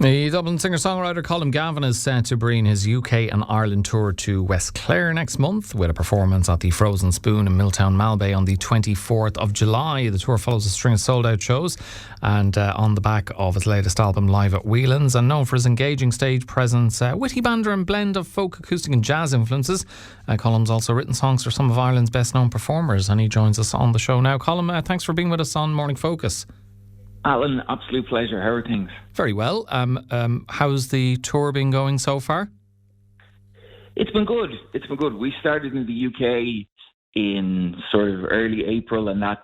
The Dublin singer-songwriter Colm Gavin is set to bring his UK and Ireland tour to West Clare next month with a performance at the Frozen Spoon in Miltown Malbay on the 24th of July. The tour follows a string of sold-out shows and on the back of his latest album Live at Whelans, and known for his engaging stage presence, witty banter and blend of folk, acoustic and jazz influences. Colm's also written songs for some of Ireland's best-known performers, and he joins us on the show now. Colm, thanks for being with us on Morning Focus. Alan, absolute pleasure. How are things? Very well. How's the tour been going so far? It's been good. We started in the UK in sort of early April, and that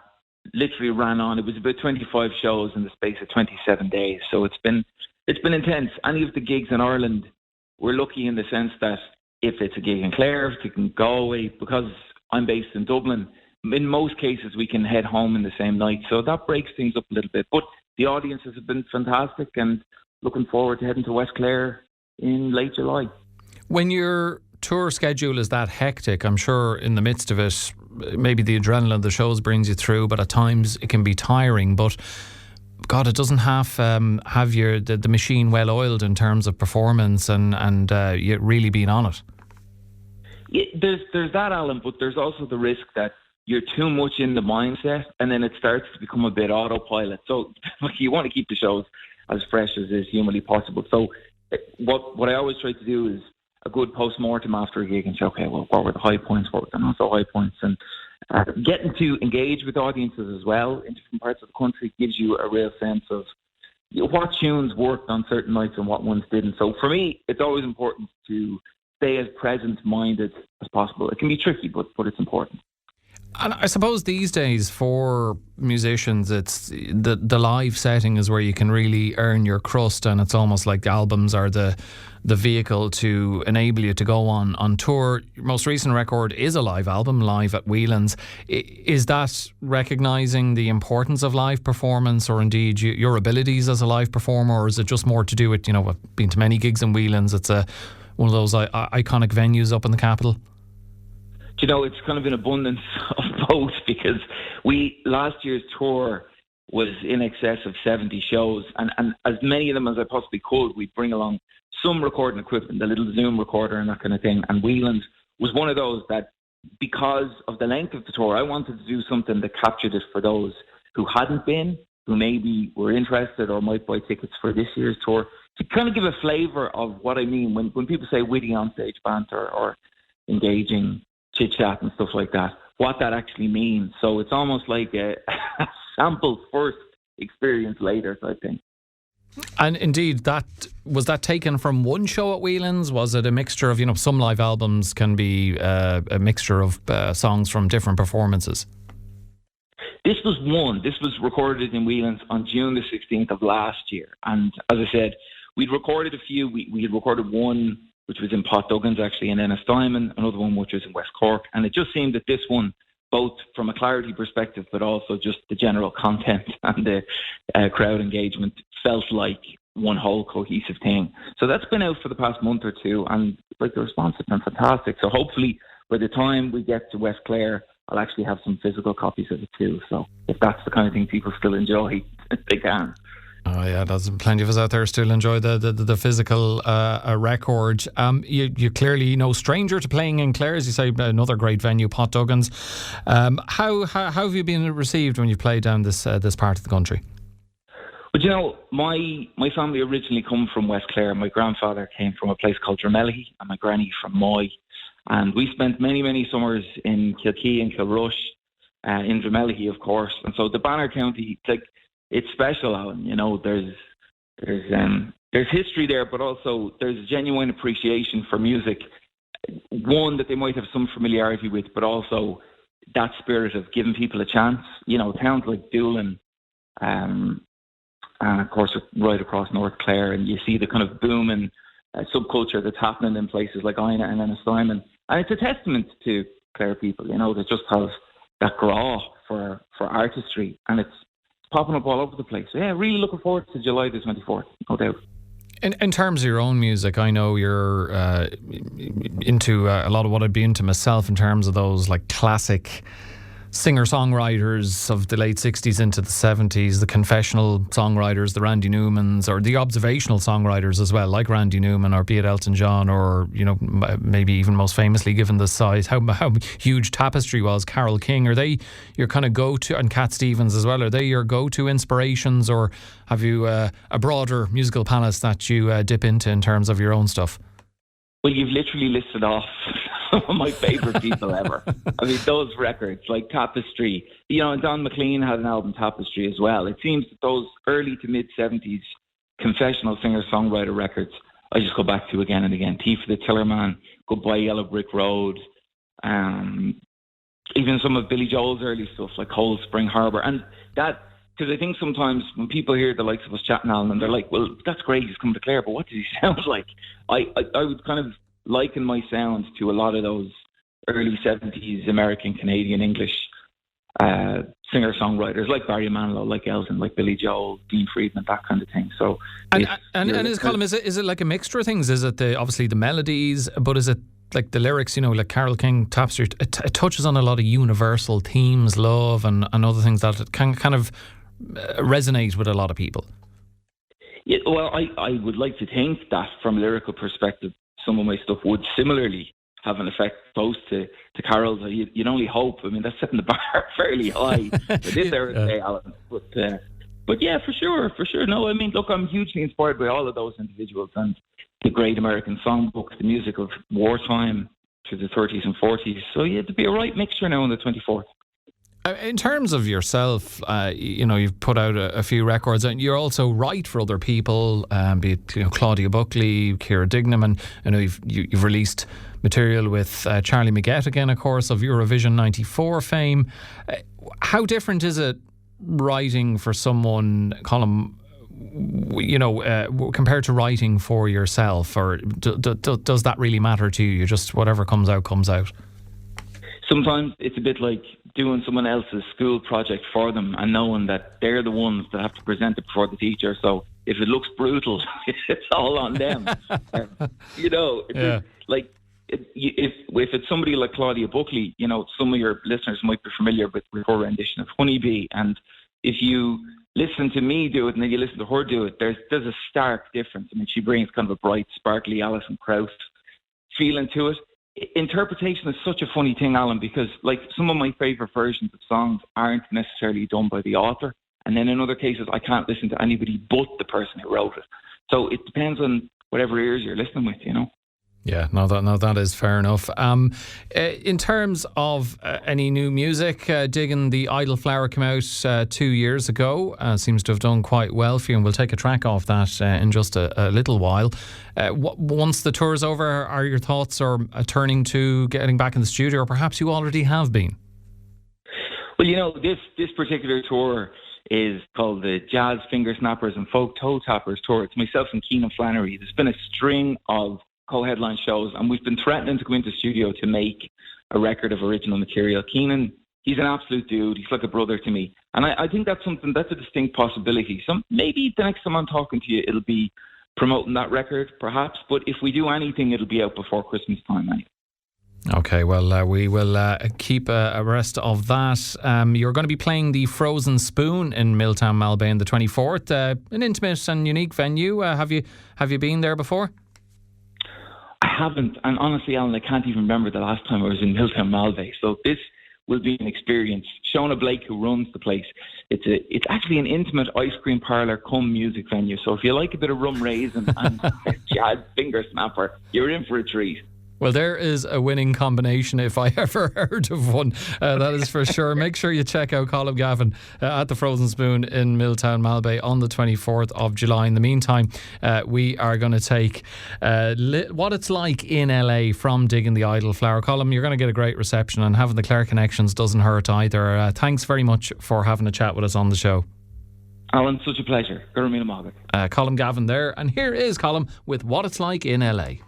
literally ran on. It was about 25 shows in the space of 27 days. So it's been intense. Any of the gigs in Ireland, we're lucky in the sense that if it's a gig in Clare, if it can go away, because I'm based in Dublin, in most cases, we can head home in the same night. So that breaks things up a little bit. But the audiences have been fantastic, and looking forward to heading to West Clare in late July. When your tour schedule is that hectic, I'm sure in the midst of it, maybe the adrenaline of the shows brings you through, but at times it can be tiring. But God, it doesn't have the machine well oiled in terms of performance and you really being on it. Yeah, there's that, Alan, but there's also the risk that you're too much in the mindset, and then it starts to become a bit autopilot. So you want to keep the shows as fresh as is humanly possible. So what I always try to do is a good post-mortem after a gig and say, okay, well, what were the high points, what were the not so high points? And getting to engage with audiences as well in different parts of the country gives you a real sense of what tunes worked on certain nights and what ones didn't. So for me, it's always important to stay as present-minded as possible. It can be tricky, but it's important. And I suppose these days for musicians, it's the live setting is where you can really earn your crust, and it's almost like albums are the vehicle to enable you to go on tour. Your most recent record is a live album, Live at Whelans. Is that recognising the importance of live performance, or indeed your abilities as a live performer, or is it just more to do with, I've been to many gigs in Whelans, it's one of those iconic venues up in the capital? It's kind of an abundance of both, because last year's tour was in excess of 70 shows, and as many of them as I possibly could, we'd bring along some recording equipment, a little Zoom recorder and that kind of thing. And Whelans was one of those that, because of the length of the tour, I wanted to do something that captured it for those who hadn't been, who maybe were interested or might buy tickets for this year's tour, to kind of give a flavour of what I mean when people say witty on-stage banter or engaging chit-chat and stuff like that, what that actually means. So it's almost like a sample first, experience later type thing. And indeed, was that taken from one show at Whelans? Was it a mixture of, some live albums can be a mixture of songs from different performances? This was one. This was recorded in Whelans on June the 16th of last year. And as I said, we'd recorded a few. We had recorded one which was in Potduggins actually in Ennistimon, another one which was in West Cork. And it just seemed that this one, both from a clarity perspective, but also just the general content and the crowd engagement, felt like one whole cohesive thing. So that's been out for the past month or two, and the response has been fantastic. So hopefully by the time we get to West Clare, I'll actually have some physical copies of it too. So if that's the kind of thing people still enjoy, they can. Oh yeah, there's plenty of us out there still enjoy the physical record. You're clearly no stranger to playing in Clare, as you say, another great venue, Potduggins. How have you been received when you play down this part of the country? Well, my family originally come from West Clare. My grandfather came from a place called Dromellihy, and my granny from Moy. And we spent many summers in Kilkee and Kilrush, in Dromellihy, of course. And so the Banner County, it's special, Alan. There's history there, but also there's genuine appreciation for music. One that they might have some familiarity with, but also that spirit of giving people a chance. Towns like Dublin, and of course right across North Clare, and you see the kind of booming subculture that's happening in places like Ina and Ennistimon. And it's a testament to Clare people, that just have that graw for artistry, and it's popping up all over the place. So yeah, really looking forward to July the 24th, no doubt. In terms of your own music, I know you're into a lot of what I'd be into myself in terms of those like classic singer-songwriters of the late 60s into the 70s, the confessional songwriters, the Randy Newmans, or the observational songwriters as well, like Randy Newman, or be it Elton John, or, you know, maybe even most famously, given the size, how huge Tapestry was, Carole King. Are they your kind of go-to, and Cat Stevens as well, are they your go-to inspirations, or have you a broader musical palette that you dip into in terms of your own stuff? Well, you've literally listed off some of my favourite people ever. I mean, those records, like Tapestry, you know, and Don McLean had an album, Tapestry, as well. It seems that those early to mid-70s confessional singer-songwriter records, I just go back to again and again. Tea for the Tillerman, Goodbye Yellow Brick Road, even some of Billy Joel's early stuff, like Cold Spring Harbour. And that, because I think sometimes when people hear the likes of us chatting, Alan, and they're like, well, that's great, he's come to Clare, but what does he sound like? I would kind of liken my sound to a lot of those early 70s American, Canadian, English singer-songwriters like Barry Manilow, like Elton, like Billy Joel, Dean Friedman, that kind of thing. So, and is Colm, is it like a mixture of things? Is it obviously the melodies, but is it like the lyrics, you know, like Carole King, Tapestry, it touches on a lot of universal themes, love and other things that it can kind of resonate with a lot of people? Yeah, well, I would like to think that from a lyrical perspective, some of my stuff would similarly have an effect close to Carol's. You'd only hope. I mean, that's setting the bar fairly high for this era today, Alan. But yeah, for sure. No, I mean, look, I'm hugely inspired by all of those individuals and the great American songbooks, the music of wartime through the 30s and 40s. So yeah, it'd be a right mixture now on the 24th. In terms of yourself, you know, you've put out a few records, and you also write for other people, be it, you know, Claudia Buckley, Ciara Dignam, and I know you've released material with Charlie Maggette again, of course, of Eurovision '94 fame. How different is it writing for someone, Colm, you know, compared to writing for yourself, or does that really matter to you? You just, whatever comes out, comes out? Sometimes it's a bit like doing someone else's school project for them and knowing that they're the ones that have to present it before the teacher. So if it looks brutal, it's all on them. You know, like if it's somebody like Claudia Buckley, you know, some of your listeners might be familiar with her rendition of Honeybee. And if you listen to me do it and then you listen to her do it, there's a stark difference. I mean, she brings kind of a bright, sparkly Alison Krauss feeling to it. Interpretation is such a funny thing, Alan, because like some of my favourite versions of songs aren't necessarily done by the author, and then in other cases I can't listen to anybody but the person who wrote it. So it depends on whatever ears you're listening with, you know. Yeah, no, that is fair enough. In terms of any new music, Digging the Idle Flower came out 2 years ago. Seems to have done quite well for you, and we'll take a track off that in just a little while. Once the tour's over, are your thoughts or turning to getting back in the studio, or perhaps you already have been? Well, you know, this particular tour is called the Jazz Finger Snappers and Folk Toe Tappers Tour. It's myself and Keenan Flannery. There's been a string of co-headline shows, and we've been threatening to go into studio to make a record of original material. Keenan, he's an absolute dude. He's like a brother to me. And I think that's a distinct possibility. So maybe the next time I'm talking to you, it'll be promoting that record, perhaps. But if we do anything, it'll be out before Christmas time, anyway. Okay, well, we will keep abreast of that. You're going to be playing the Frozen Spoon in Miltown Malbay on the 24th. An intimate and unique venue. Have you been there before? I haven't, and honestly, Alan, I can't even remember the last time I was in Miltown Malbay. So this will be an experience. Shona Blake, who runs the place, it's actually an intimate ice cream parlour cum music venue. So if you like a bit of rum raisin and jazz finger snapper, you're in for a treat. Well, there is a winning combination if I ever heard of one. That is for sure. Make sure you check out Colm Gavin at the Frozen Spoon in Miltown Malbay on the 24th of July. In the meantime, we are going to take What It's Like in LA from Digging the Idle Flower. Colm, you're going to get a great reception, and having the Clare connections doesn't hurt either. Thanks very much for having a chat with us on the show. Alan, such a pleasure. Colm Gavin there, and here is Colm with What It's Like in LA.